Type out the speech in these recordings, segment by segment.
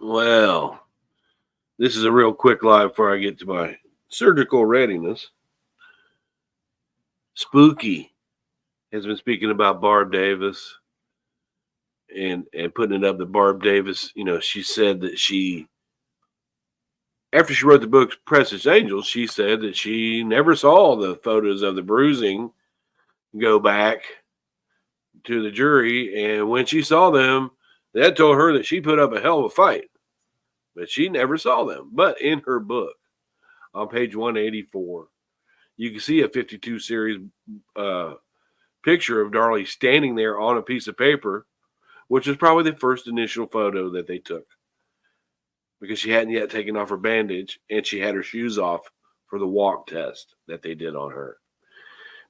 Well, this is a real quick live before I get to my surgical readiness. Spooky has been speaking about Barb Davis and putting it up that Barb Davis, she said that after she wrote the book Precious Angels, she said that she never saw the photos of the bruising go back to the jury. And when she saw them, that told her that she put up a hell of a fight. But she never saw them. But in her book, on page 184, you can see a 52 series picture of Darlie standing there on a piece of paper, which is probably the first initial photo that they took, because she hadn't yet taken off her bandage and she had her shoes off for the walk test that they did on her.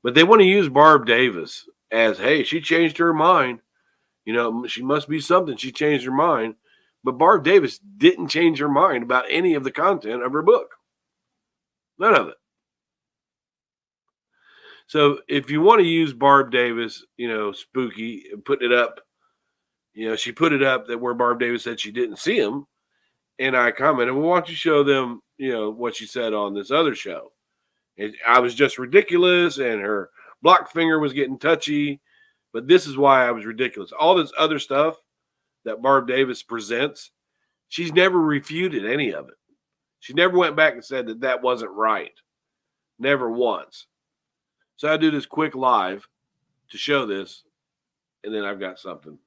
But they want to use Barb Davis as, hey, she changed her mind. She must be something. She changed her mind. But Barb Davis didn't change her mind about any of the content of her book. None of it. So if you want to use Barb Davis, spooky, putting it up, she put it up that where Barb Davis said she didn't see him. And I commented, well, why don't you show them, what she said on this other show? And I was just ridiculous and her block finger was getting touchy. But this is why I was ridiculous. All this other stuff that Barb Davis presents, she's never refuted any of it. She never went back and said that wasn't right. Never once. So I do this quick live to show this, and then I've got something.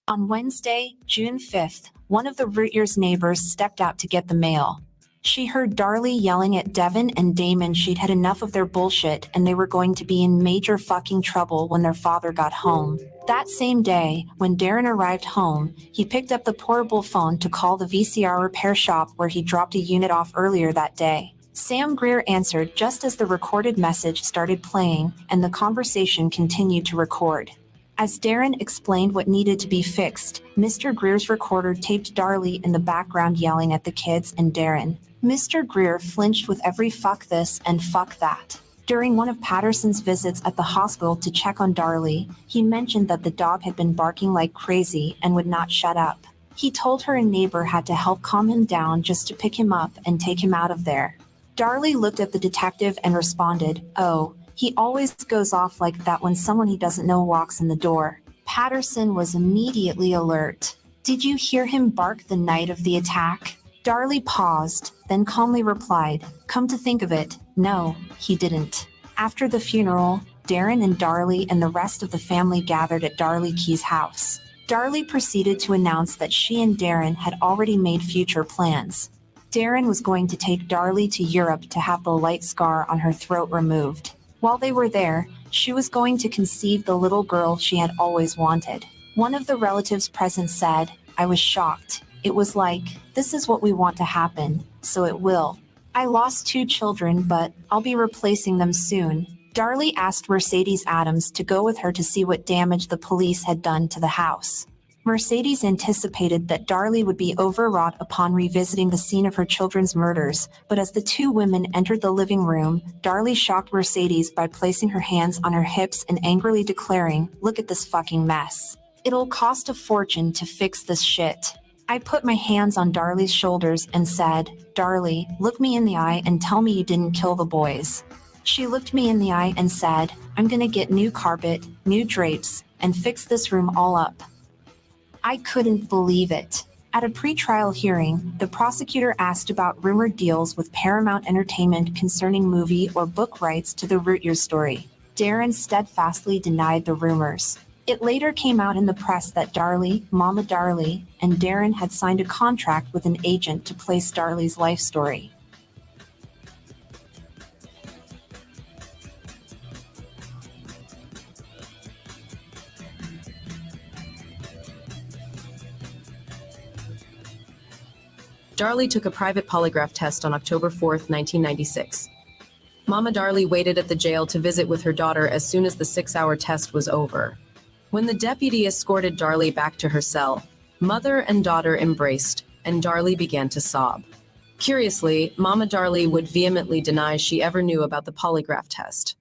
On Wednesday, June 5th, one of the Rootier's neighbors stepped out to get the mail. She heard Darlie yelling at Devin and Damon she'd had enough of their bullshit and they were going to be in major fucking trouble when their father got home. That same day, when Darren arrived home, he picked up the portable phone to call the VCR repair shop where he dropped a unit off earlier that day. Sam Greer answered just as the recorded message started playing and the conversation continued to record. As Darren explained what needed to be fixed, Mr. Greer's recorder taped Darlie in the background yelling at the kids and Darren. Mr. Greer flinched with every fuck this and fuck that. During one of Patterson's visits at the hospital to check on Darlie, he mentioned that the dog had been barking like crazy and would not shut up. He told her a neighbor had to help calm him down just to pick him up and take him out of there. Darlie looked at the detective and responded, "Oh, he always goes off like that when someone he doesn't know walks in the door." Patterson was immediately alert. "Did you hear him bark the night of the attack?" Darlie paused, then calmly replied, "Come to think of it, no, he didn't." After the funeral, Darren and Darlie and the rest of the family gathered at Darlie Key's house. Darlie proceeded to announce that she and Darren had already made future plans. Darren was going to take Darlie to Europe to have the light scar on her throat removed. While they were there, she was going to conceive the little girl she had always wanted. One of the relatives present said, "I was shocked. It was like, this is what we want to happen, so it will. I lost 2 children, but I'll be replacing them soon." Darlie asked Mercedes Adams to go with her to see what damage the police had done to the house. Mercedes anticipated that Darlie would be overwrought upon revisiting the scene of her children's murders, but as the 2 women entered the living room, Darlie shocked Mercedes by placing her hands on her hips and angrily declaring, "Look at this fucking mess. It'll cost a fortune to fix this shit." I put my hands on Darlie's shoulders and said, "Darlie, look me in the eye and tell me you didn't kill the boys." She looked me in the eye and said, "I'm gonna get new carpet, new drapes, and fix this room all up." I couldn't believe it. At a pretrial hearing, the prosecutor asked about rumored deals with Paramount Entertainment concerning movie or book rights to the Root story. Darren steadfastly denied the rumors. It later came out in the press that Darlie, Mama Darlie, and Darren had signed a contract with an agent to place Darlie's life story. Darlie took a private polygraph test on October 4, 1996. Mama Darlie waited at the jail to visit with her daughter as soon as the 6-hour test was over. When the deputy escorted Darlie back to her cell, mother and daughter embraced, and Darlie began to sob. Curiously, Mama Darlie would vehemently deny she ever knew about the polygraph test.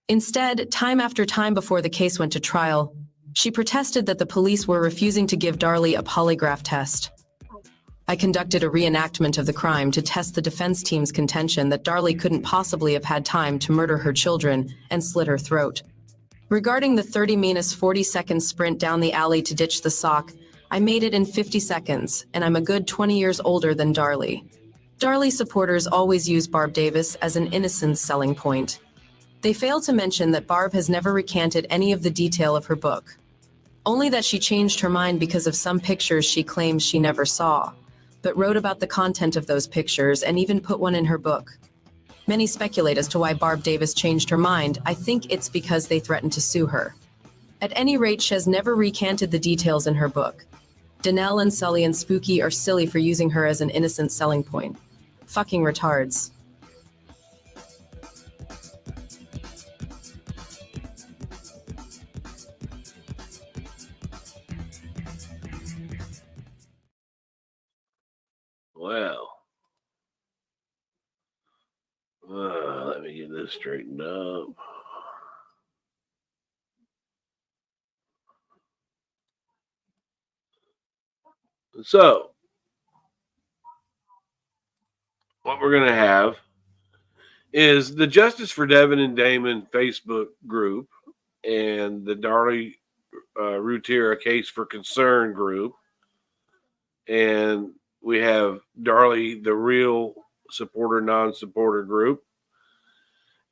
Instead, time after time before the case went to trial, she protested that the police were refusing to give Darlie a polygraph test. I conducted a reenactment of the crime to test the defense team's contention that Darlie couldn't possibly have had time to murder her children and slit her throat. Regarding the 30-40-second sprint down the alley to ditch the sock, I made it in 50 seconds, and I'm a good 20 years older than Darlie. Darlie supporters always use Barb Davis as an innocence selling point. They fail to mention that Barb has never recanted any of the detail of her book, only that she changed her mind because of some pictures she claims she never saw, but wrote about the content of those pictures and even put one in her book. Many speculate as to why Barb Davis changed her mind. I think it's because they threatened to sue her. At any rate, she has never recanted the details in her book. Danelle and Sully and Spooky are silly for using her as an innocent selling point. Fucking retards. Well, let me get this straightened up. So, what we're going to have is the Justice for Devin and Damon Facebook group and the Darlie Routier A Case for Concern group. And we have Darlie, the real supporter, non-supporter group.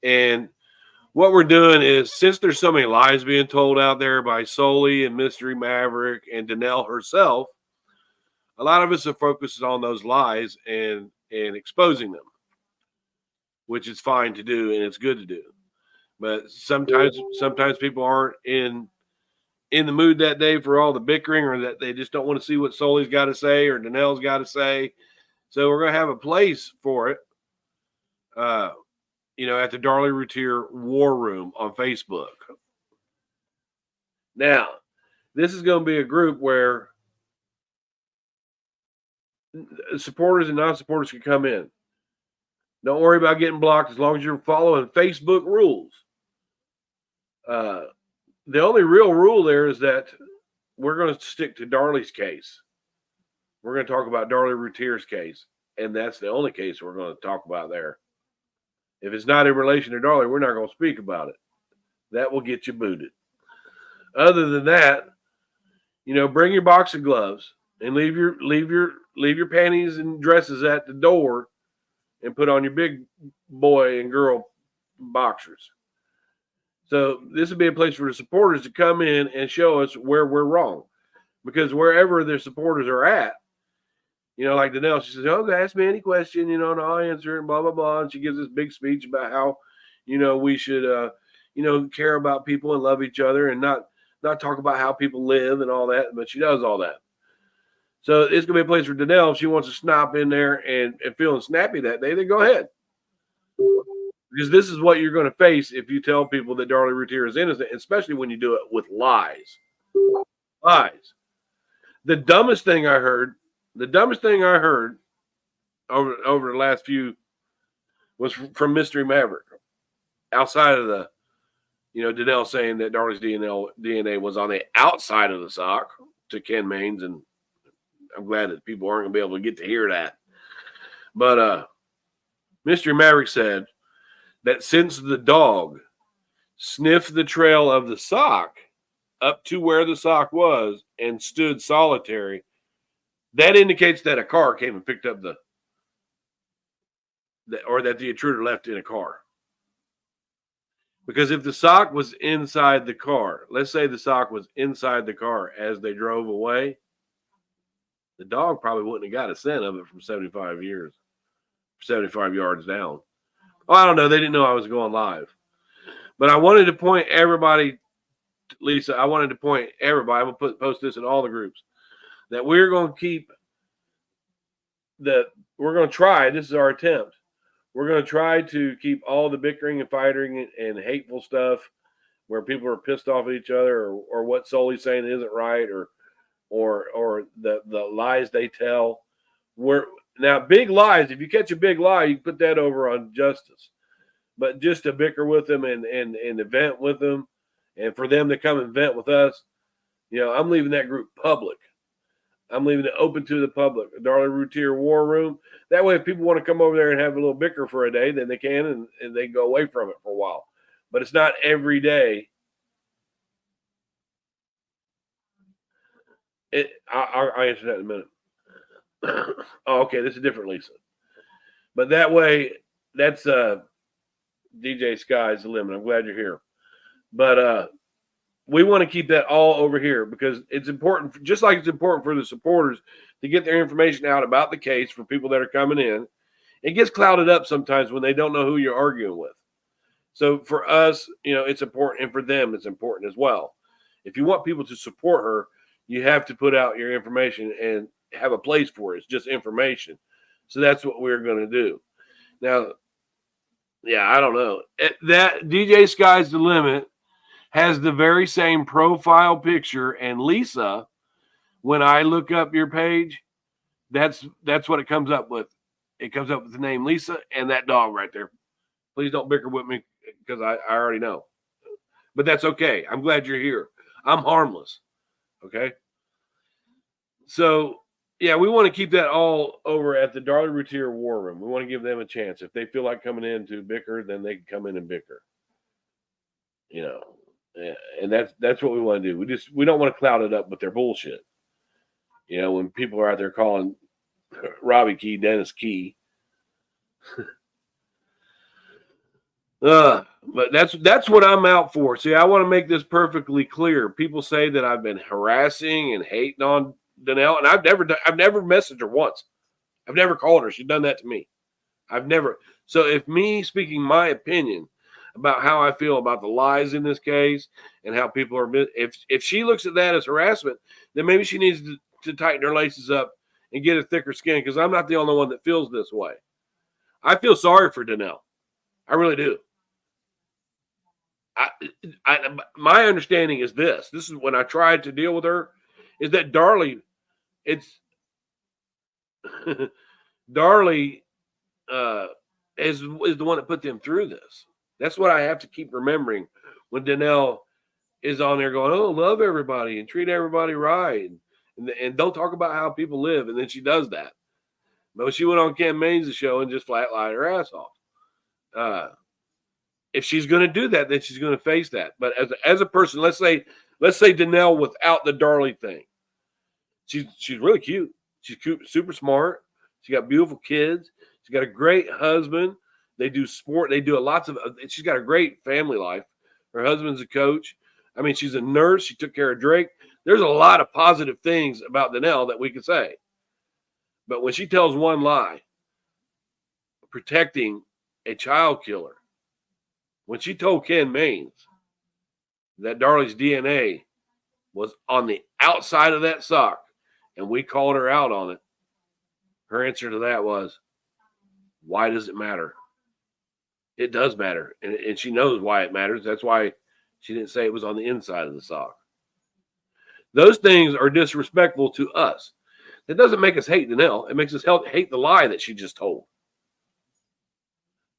And what we're doing is, since there's so many lies being told out there by Sully and Mystery Maverick and Danelle herself, a lot of us are focused on those lies and exposing them, which is fine to do and it's good to do. But sometimes people aren't in the mood that day for all the bickering, or that they just don't want to see what Sully's got to say or Danelle's got to say. So we're going to have a place for it, at the Darlie Routier War Room on Facebook. Now, this is going to be a group where supporters and non-supporters can come in. Don't worry about getting blocked as long as you're following Facebook rules. The only real rule there is that we're going to stick to Darlie's case. We're going to talk about Darlie Routier's case, and that's the only case we're going to talk about there. If it's not in relation to Darlie, we're not going to speak about it. That will get you booted. Other than that, bring your box of gloves and leave your panties and dresses at the door and put on your big boy and girl boxers. So this would be a place for the supporters to come in and show us where we're wrong. Because wherever their supporters are at, like Danelle, she says, "Oh, ask me any question, and I'll answer it," and blah, blah, blah. And she gives this big speech about how, we should, care about people and love each other and not talk about how people live and all that. But she does all that. So it's going to be a place for Danelle. If she wants to snap in there and feeling snappy that day, then go ahead. Because this is what you're going to face if you tell people that Darlie Routier is innocent, especially when you do it with lies. Lies. The dumbest thing I heard over the last few was from Mystery Maverick. Outside of the, Danelle saying that Darlie's DNA was on the outside of the sock to Ken Maines, and I'm glad that people aren't going to be able to get to hear that. But Mystery Maverick said that since the dog sniffed the trail of the sock up to where the sock was and stood solitary, that indicates that a car came and picked up or that the intruder left in a car. Because if the sock was inside the car, let's say the sock was inside the car as they drove away, the dog probably wouldn't have got a scent of it from 75 yards down. Oh, I don't know. They didn't know I was going live. But I wanted to point everybody, Lisa, I'm going to post this in all the groups, that we're going to try, this is our attempt, we're going to try to keep all the bickering and fighting and hateful stuff where people are pissed off at each other or what Sully's saying isn't right or the lies they tell. Now, big lies, if you catch a big lie, you can put that over on justice. but just to bicker with them and vent with them, and for them to come and vent with us, I'm leaving that group public. I'm leaving it open to the public. Darlie War Room. That way, if people want to come over there and have a little bicker for a day, then they can, and they go away from it for a while. But it's not every day. I'll answer that in a minute. Oh, okay, this is a different Lisa. But that way, that's DJ Sky's the limit. I'm glad you're here. But we want to keep that all over here because it's important, just like it's important for the supporters to get their information out about the case for people that are coming in. It gets clouded up sometimes when they don't know who you're arguing with. So for us, it's important, and for them, it's important as well. If you want people to support her, you have to put out your information and have a place for it. It's just information. So that's what we're going to do. Now, yeah, I don't know. That DJ Sky's the Limit has the very same profile picture, and Lisa, when I look up your page, that's what it comes up with. It comes up with the name Lisa and that dog right there. Please don't bicker with me because I already know. But that's okay. I'm glad you're here. I'm harmless. Okay? So, yeah, we want to keep that all over at the Darlie War Room. We want to give them a chance. If they feel like coming in to bicker, then they can come in and bicker. And that's what we want to do. We don't want to cloud it up with their bullshit. When people are out there calling Robbie Key, Dennis Key. But that's what I'm out for. See, I want to make this perfectly clear. People say that I've been harassing and hating on Danelle, and I've never messaged her once. I've never called her. She's done that to me. I've never. So if me speaking my opinion about how I feel about the lies in this case and how people are, if she looks at that as harassment, then maybe she needs to tighten her laces up and get a thicker skin, because I'm not the only one that feels this way. I feel sorry for Danelle. I really do. My understanding is this. This is when I tried to deal with her, is that Darlie, Darlie is the one that put them through this. That's what I have to keep remembering when Danelle is on there going, oh, love everybody and treat everybody right. And don't talk about how people live. And then she does that. But when she went on Ken Main's show and just flat lied her ass off. If she's going to do that, then she's going to face that. But as a person, let's say Danelle without the Darlie thing. She's really cute. She's cute, super smart. She got beautiful kids. She got a great husband. They do sport. They do she's got a great family life. Her husband's a coach. I mean, she's a nurse. She took care of Drake. There's a lot of positive things about Danelle that we could say. But when she tells one lie, protecting a child killer, when she told Ken Mains that Darlie's DNA was on the outside of that sock and we called her out on it, her answer to that was, why does it matter? It does matter. And she knows why it matters. That's why she didn't say it was on the inside of the sock. Those things are disrespectful to us. That doesn't make us hate Danelle. It makes us hate the lie that she just told.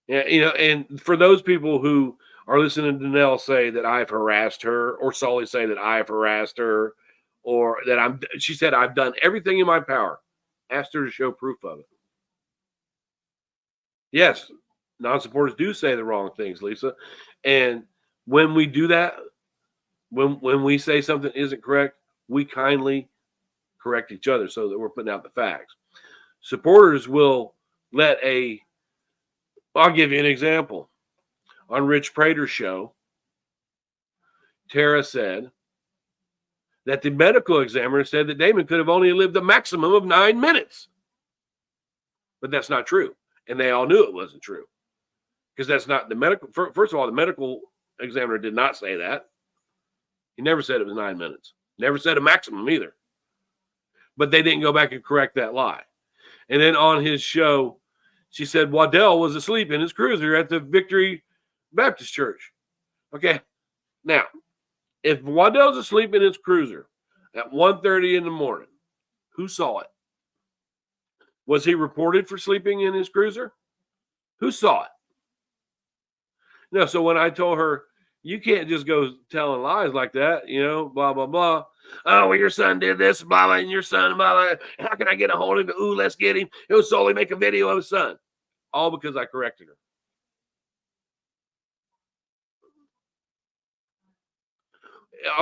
Yeah, and for those people who are listening to Danelle say that I've harassed her, or Sully say that I've harassed her, or that she said I've done everything in my power, asked her to show proof of it. Yes, non-supporters do say the wrong things, Lisa. And when we do that, when we say something isn't correct, we kindly correct each other so that we're putting out the facts. Supporters will I'll give you an example. On Rich Prater's show, Tara said that the medical examiner said that Damon could have only lived a maximum of 9 minutes. But that's not true. And they all knew it wasn't true. Because that's not the medical. First of all, the medical examiner did not say that. He never said it was 9 minutes. Never said a maximum either. But they didn't go back and correct that lie. And then on his show, she said Waddell was asleep in his cruiser at the Victory Baptist Church. Okay. Now, if Waddell's asleep in his cruiser at 1:30 in the morning, who saw it? Was he reported for sleeping in his cruiser? Who saw it? No, so when I told her, you can't just go telling lies like that, blah, blah, blah. Oh, well, your son did this, blah, blah, and your son, blah, blah. How can I get a hold of him? Ooh, let's get him. He'll solely make a video of his son. All because I corrected her.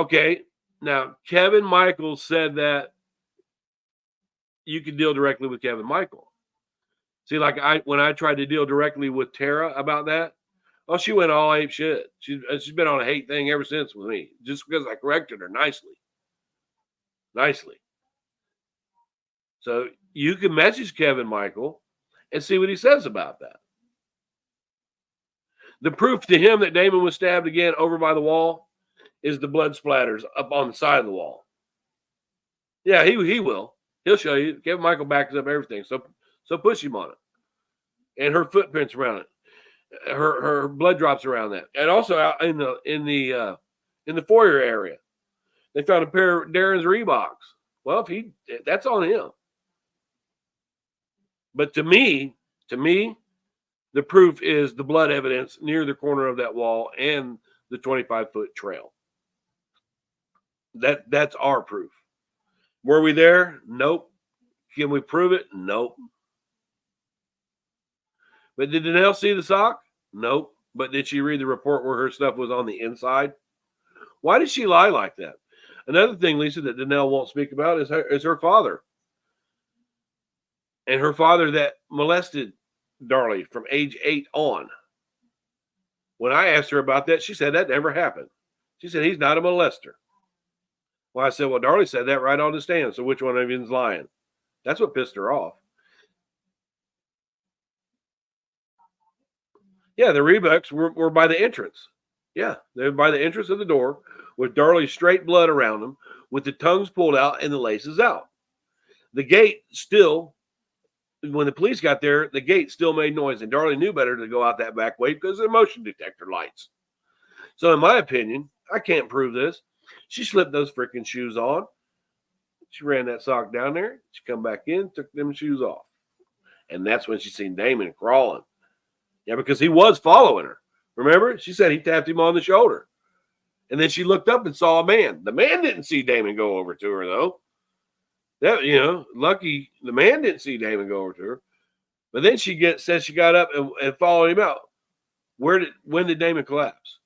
Okay, now Kevin Michael said that you can deal directly with Kevin Michael. See, like when I tried to deal directly with Tara about that, oh, she went all ape shit. She's been on a hate thing ever since with me, just because I corrected her nicely. So you can message Kevin Michael and see what he says about that. The proof to him that Damon was stabbed again over by the wall is the blood splatters up on the side of the wall. Yeah, he will. He'll show you. Kevin Michael backs up everything. So push him on it. And her footprints around it. Her blood drops around that. And also out in the foyer area, they found a pair of Darren's Reeboks. Well, that's on him. But to me, the proof is the blood evidence near the corner of that wall and the 25-foot trail. That's our proof. Were we there? Nope. Can we prove it? Nope. But did Danelle see the sock? Nope. But did she read the report where her stuff was on the inside? Why did she lie like that? Another thing, Lisa, that Danelle won't speak about is her father. And her father that molested Darlie from age 8 on. When I asked her about that, she said that never happened. She said he's not a molester. Well, I said, well, Darlie said that right on the stand. So which one of you is lying? That's what pissed her off. Yeah, the Reeboks were by the entrance. Yeah, they were by the entrance of the door with Darlie's straight blood around them, with the tongues pulled out and the laces out. The gate still, when the police got there, the gate still made noise, and Darlie knew better to go out that back way because of the motion detector lights. So in my opinion, I can't prove this. She slipped those freaking shoes on. She ran that sock down there. She come back in, took them shoes off. And that's when she seen Damon crawling. Yeah, because he was following her. Remember? She said he tapped him on the shoulder. And then she looked up and saw a man. The man didn't see Damon go over to her, though. That, lucky the man didn't see Damon go over to her. But then says she got up and followed him out. When did Damon collapse?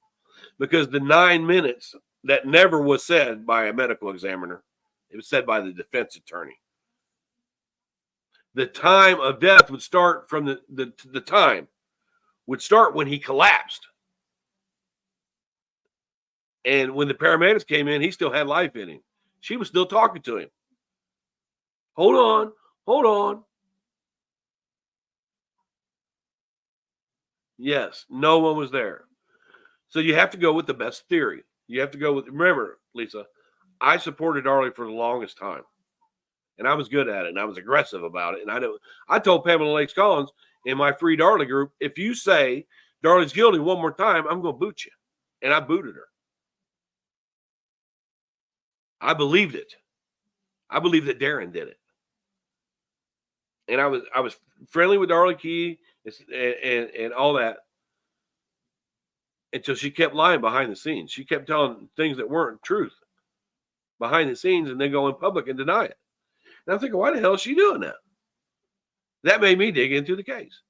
Because the 9 minutes that never was said by a medical examiner, it was said by the defense attorney. The time of death would start from the time would start when he collapsed. And when the paramedics came in, he still had life in him. She was still talking to him. Hold on. Yes, no one was there. So you have to go with the best theory. You have to go with, remember, Lisa, I supported Darlie for the longest time. And I was good at it, and I was aggressive about it. And I told Pamela Lakes Collins in my free Darlie group, if you say Darlie's guilty one more time, I'm going to boot you. And I booted her. I believed it. I believed that Darren did it. And I was friendly with Darlie Key and all that until she kept lying behind the scenes. She kept telling things that weren't truth behind the scenes and then go in public and deny it. And I'm thinking, why the hell is she doing that? That made me dig into the case.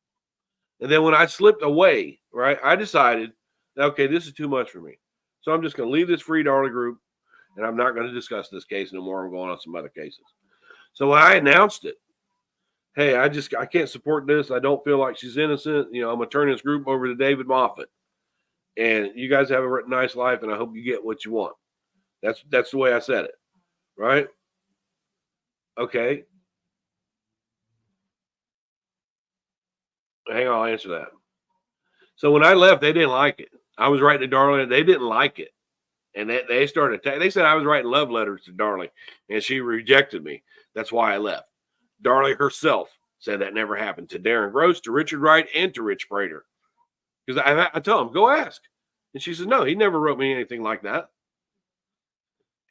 And then when I slipped away, right, I decided, okay, this is too much for me. So I'm just going to leave this free Darlie group, and I'm not going to discuss this case no more. I'm going on some other cases. So when I announced it, hey, I can't support this. I don't feel like she's innocent. I'm going to turn this group over to David Moffat. And you guys have a nice life, and I hope you get what you want. That's the way I said it, right? Okay. Hang on, I'll answer that. So when I left, they didn't like it. I was writing to Darlie, they didn't like it. And they started attacking. They said I was writing love letters to Darlie, and she rejected me. That's why I left. Darlie herself said that never happened to Darren Gross, to Richard Wright, and to Rich Prater. Because I tell him, go ask. And she says, no, he never wrote me anything like that.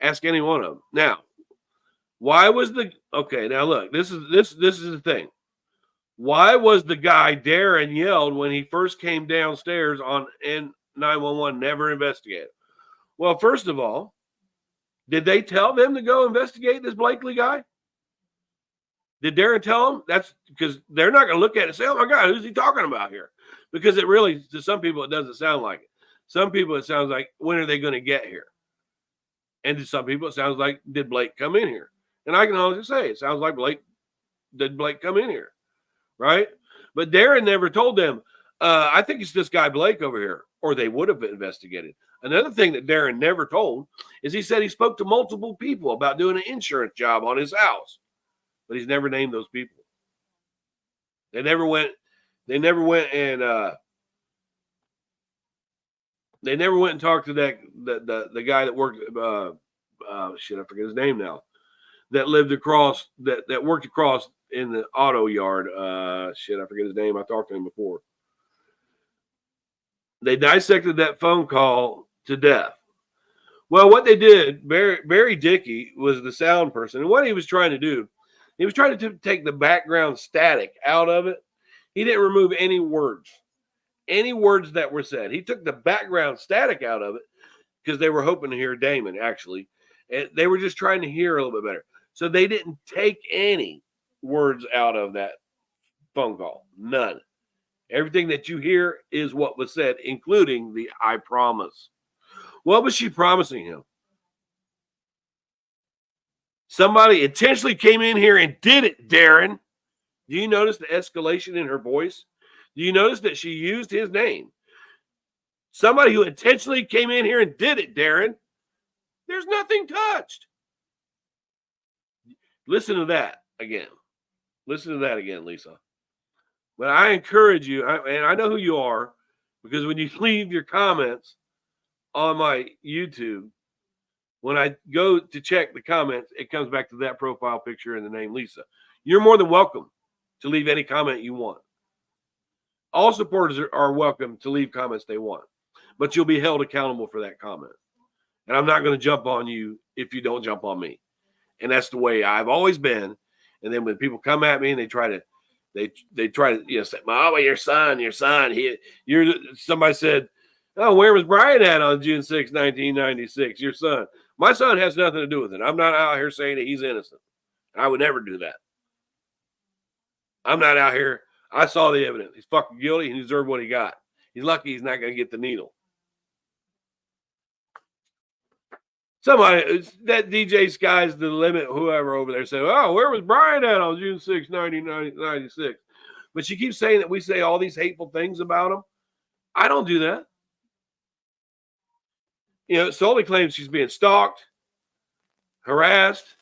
Ask any one of them. Now, why was now look, this is the thing. Why was the guy Darren yelled when he first came downstairs 911 never investigated. Well, first of all, did they tell them to go investigate this Blakely guy? Did Darren tell them? That's because they're not going to look at it and say, oh my God, who's he talking about here? Because it really, to some people, it doesn't sound like it. Some people, it sounds like, when are they going to get here? And to some people, it sounds like, did Blake come in here? And I can honestly say, it sounds like did Blake come in here? Right? But Darren never told them, I think it's this guy Blake over here, or they would have investigated. Another thing that Darren never told is he said he spoke to multiple people about doing an insurance job on his house, but he's never named those people. They never went and talked to the guy that worked I forget his name now, that lived across that worked across in the auto yard. I forget his name. I talked to him before. They dissected that phone call to death. Well, what they did, Barry Dickey was the sound person, and what he was trying to do, he was trying to take the background static out of it. He didn't remove any words that were said. He took the background static out of it because they were hoping to hear Damon, actually. And they were just trying to hear a little bit better. So they didn't take any words out of that phone call. None. Everything that you hear is what was said, including the I promise. What was she promising him? Somebody intentionally came in here and did it, Darren. Do you notice the escalation in her voice? Do you notice that she used his name? Somebody who intentionally came in here and did it, Darren. There's nothing touched. Listen to that again. Listen to that again, Lisa. But I encourage you, and I know who you are, because when you leave your comments on my YouTube, when I go to check the comments, it comes back to that profile picture and the name Lisa. You're more than welcome to leave any comment you want. All supporters are welcome to leave comments they want, but you'll be held accountable for that comment. And I'm not going to jump on you if you don't jump on me. And that's the way I've always been. And then when people come at me and they try to say, "Oh, well, your son, somebody said, oh, where was Brian at on June 6, 1996? Your son." My son has nothing to do with it. I'm not out here saying that he's innocent. I would never do that. I'm not out here. I saw the evidence. He's fucking guilty and he deserved what he got. He's lucky he's not going to get the needle. Somebody, that DJ Sky's the limit, whoever over there said, "Oh, where was Brian at on June 6, 1996? But she keeps saying that we say all these hateful things about him. I don't do that. Solely claims she's being stalked, harassed,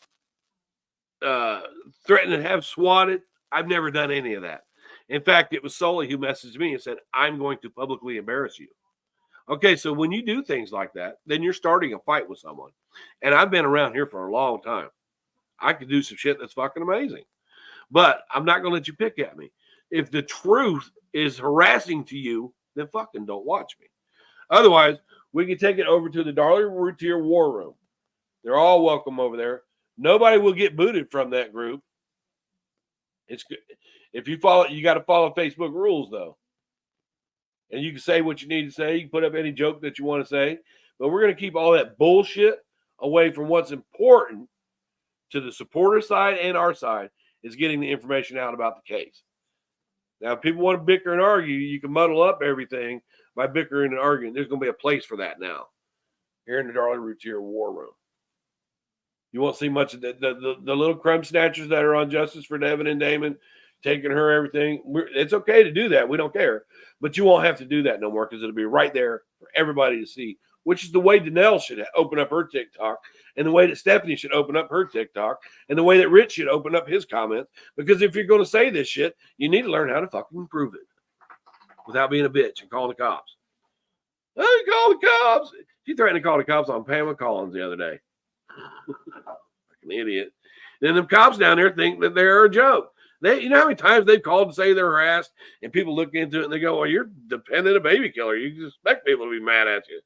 threatened to have swatted. I've never done any of that. In fact, it was Sully who messaged me and said, "I'm going to publicly embarrass you." Okay, so when you do things like that, then you're starting a fight with someone. And I've been around here for a long time. I could do some shit that's fucking amazing. But I'm not going to let you pick at me. If the truth is harassing to you, then fucking don't watch me. Otherwise, we can take it over to the Darlie War Room. They're all welcome over there. Nobody will get booted from that group. It's good. If you follow, you got to follow Facebook rules, though. And you can say what you need to say. You can put up any joke that you want to say. But we're going to keep all that bullshit away from what's important to the supporter side and our side is getting the information out about the case. Now, if people want to bicker and argue, you can muddle up everything by bickering and arguing. There's going to be a place for that now here in the Darlie War Room. You won't see much of the little crumb snatchers that are on Justice for Devin and Damon, taking her everything. It's okay to do that. We don't care. But you won't have to do that no more because it'll be right there for everybody to see, which is the way Danelle should open up her TikTok and the way that Stephanie should open up her TikTok and the way that Rich should open up his comments. Because if you're going to say this shit, you need to learn how to fucking improve it without being a bitch and calling the cops. Oh, you call the cops. She threatened to call the cops on Pamela Collins the other day. Like an idiot. Then the cops down there think that they're a joke. You know how many times they've called to say they're harassed and people look into it and they go, "Well, you're dependent a baby killer. You just expect people to be mad at you."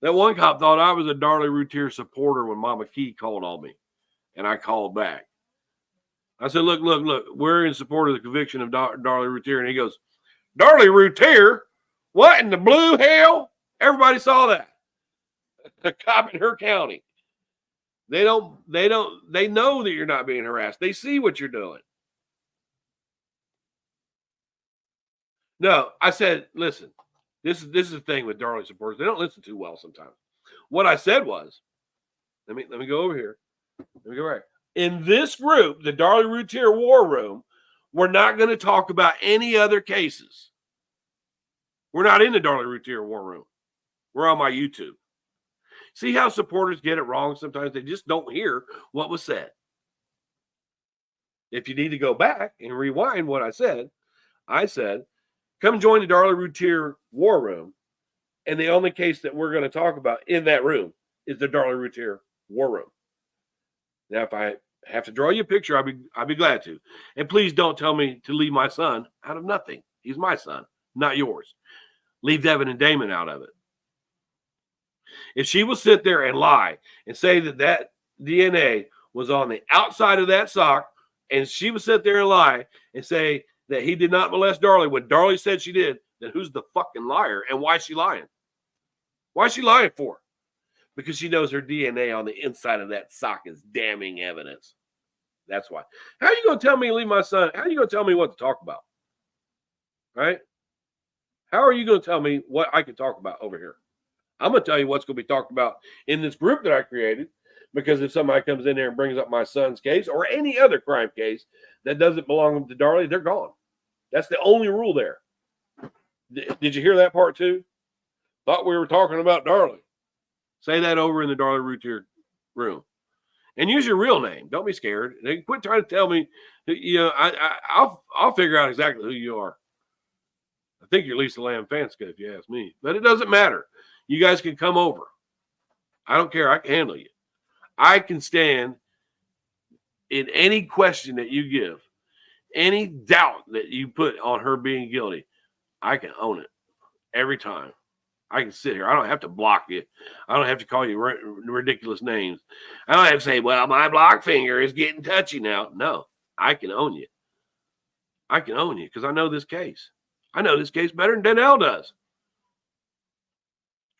That one cop thought I was a Darlie Routier supporter when Mama Key called on me and I called back. I said, look, we're in support of the conviction of Darlie Routier. And he goes, "Darlie Routier? What in the blue hell? Everybody saw that. A cop in her county. They know that you're not being harassed. They see what you're doing. No, I said, listen, this is the thing with Darlie supporters. They don't listen too well sometimes. What I said was, let me go over here. Let me go right. In this group, the Darlie Routier War Room, we're not going to talk about any other cases. We're not in the Darlie Routier War Room. We're on my YouTube. See how supporters get it wrong sometimes? They just don't hear what was said. If you need to go back and rewind what I said, come join the Darlie Routier War Room. And the only case that we're going to talk about in that room is the Darlie Routier War Room. Now, if I have to draw you a picture, I'd be glad to. And please don't tell me to leave my son out of nothing. He's my son, not yours. Leave Devin and Damon out of it. If she will sit there and lie and say that DNA was on the outside of that sock, and she will sit there and lie and say that he did not molest Darlie when Darlie said she did, then who's the fucking liar and why is she lying? Why is she lying for? Because she knows her DNA on the inside of that sock is damning evidence. That's why. How are you going to tell me to leave my son? How are you going to tell me what to talk about? Right? How are you going to tell me what I can talk about over here? I'm going to tell you what's going to be talked about in this group that I created, because if somebody comes in there and brings up my son's case or any other crime case that doesn't belong to Darlie, they're gone. That's the only rule there. Did you hear that part too? Thought we were talking about Darlie. Say that over in the Darlie Routier room. And use your real name. Don't be scared. They quit trying to tell me, I'll figure out exactly who you are. I think you're Lisa Lamb Fanska, if you ask me. But it doesn't matter. You guys can come over. I don't care. I can handle you. I can stand in any question that you give, any doubt that you put on her being guilty. I can own it every time. I can sit here. I don't have to block you. I don't have to call you ridiculous names. I don't have to say, well, my block finger is getting touchy now. No, I can own you. I can own you because I know this case. I know this case better than Danielle does.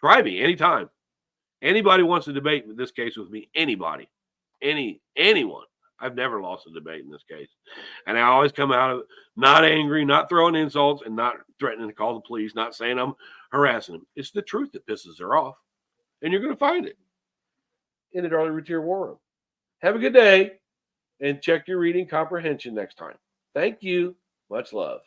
Try me anytime. Anybody wants to debate this case with me, anybody, anyone. I've never lost a debate in this case. And I always come out of it not angry, not throwing insults, and not threatening to call the police, not saying I'm harassing them. It's the truth that pisses her off. And you're going to find it in the Darlie Routier War Room. Have a good day, and check your reading comprehension next time. Thank you. Much love.